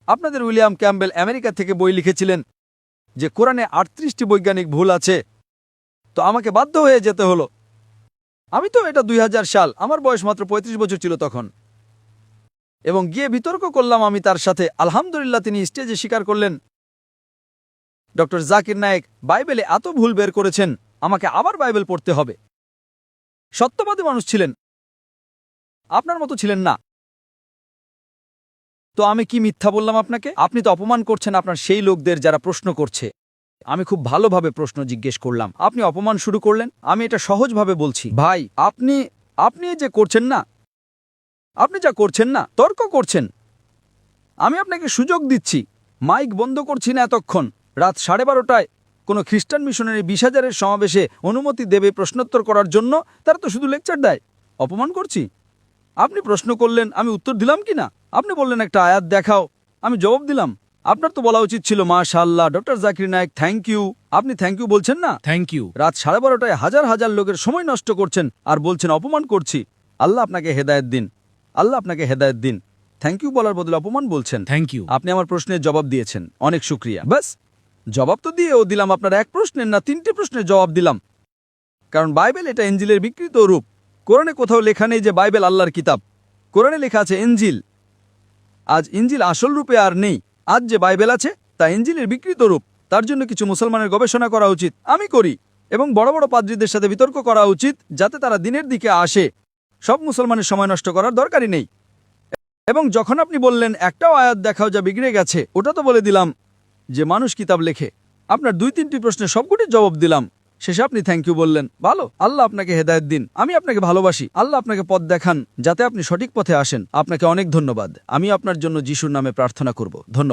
আপনাদের William Campbell America থেকে বই লিখেছিলেন যে কোরআনে ৩৮টি বৈজ্ঞানিক ভুল আছে, তো আমাকে বাধ্য হয়ে যেতে হলো। আমি তো এটা ২০০০ সাল, আমার বয়স মাত্র ৩৫ বছর ছিল তখন, এবং গিয়ে বিতর্ক করলাম আমি তার সাথে। আলহামদুলিল্লাহ তিনি স্টেজে স্বীকার করলেন, ডক্টর জাকির নায়েক বাইবেলে এত ভুল বের করেছেন, আমাকে আবার বাইবেল পড়তে হবে। সত্যবাদী মানুষ ছিলেন, আপনার মতো ছিলেন না। তো আমি কি মিথ্যা বললাম আপনাকে? আপনি তো অপমান করছেন আপনার সেই লোকদের যারা প্রশ্ন করছে। আমি খুব ভালোভাবে প্রশ্ন জিজ্ঞেস করলাম, আপনি অপমান শুরু করলেন। আমি এটা সহজভাবে বলছি, ভাই আপনি যে করছেন না, আপনি যা করছেন না, তর্ক করছেন। আমি আপনাকে সুযোগ দিচ্ছি, মাইক বন্ধ করছি না এতক্ষণ। রাত 12:30টায় কোনো খ্রিস্টান মিশনারি 20,000-এর সমাবেশে অনুমতি দেবে প্রশ্নোত্তর করার জন্য? তারা তো শুধু লেকচার দেয়। অপমান করছি? আপনি প্রশ্ন করলেন, আমি উত্তর দিলাম কি না? আপনি বললেন একটা আয়াত দেখাও, আমি জবাব দিলাম। আপনার তো বলা উচিত ছিল মাশাআল্লাহ doctor Zakir Naik, thank you. আপনি থ্যাংক ইউ বলছেন না। Thank you. রাত 12:30টায় হাজার হাজার লোকের সময় নষ্ট করছেন আর বলছেন অপমান করছি। আল্লাহ আপনাকে হেদায়েত দিন, আল্লাহ আপনাকে হেদায়েত দিন। থ্যাংক ইউ বলার বদলে অপমান বলছেন। Thank you. আপনি আমার প্রশ্নের জবাব দিয়েছেন, অনেক শুক্রিয়া। বাস, জবাব তো দিয়েও দিলাম। আপনার এক প্রশ্নের না 3টে প্রশ্নের জবাব দিলাম, কারণ বাইবেল এটা ইনজিলের বিকৃত রূপ। কোরআনে কোথাও লেখা নেই যে বাইবেল আল্লাহর কিতাব। কোরআনে লেখা আছে ইনজিল। আজ ইনজিল আসল রূপে আর নেই। আজ যে বাইবেল আছে তা ইনজিলের বিকৃত রূপ। তার জন্য কিছু মুসলমানের গবেষণা করা উচিত, আমি করি, এবং বড় বড় পাদ্রীদের সাথে বিতর্ক করা উচিত যাতে তারা দিনের দিকে আসে। সব মুসলমানের সময় নষ্ট করার দরকারই নেই। এবং যখন আপনি বললেন একটাও আয়াত দেখাও যা বিগড়ে গেছে, ওটা তো বলে দিলাম যে মানুষ কিতাব লেখে। আপনার 2-3টি প্রশ্নের সবকটির জবাব দিলাম। শেষে আপনি থ্যাংক ইউ বললেন। ভালো, আল্লাহ আপনাকে হেদায়েত দিন। আমি আপনাকে ভালোবাসি। আল্লাহ আপনাকে পথ দেখান যাতে আপনি সঠিক পথে আসেন। আপনাকে অনেক ধন্যবাদ। আমি আপনার জন্য যিশুর নামে প্রার্থনা করব। ধন্যবাদ।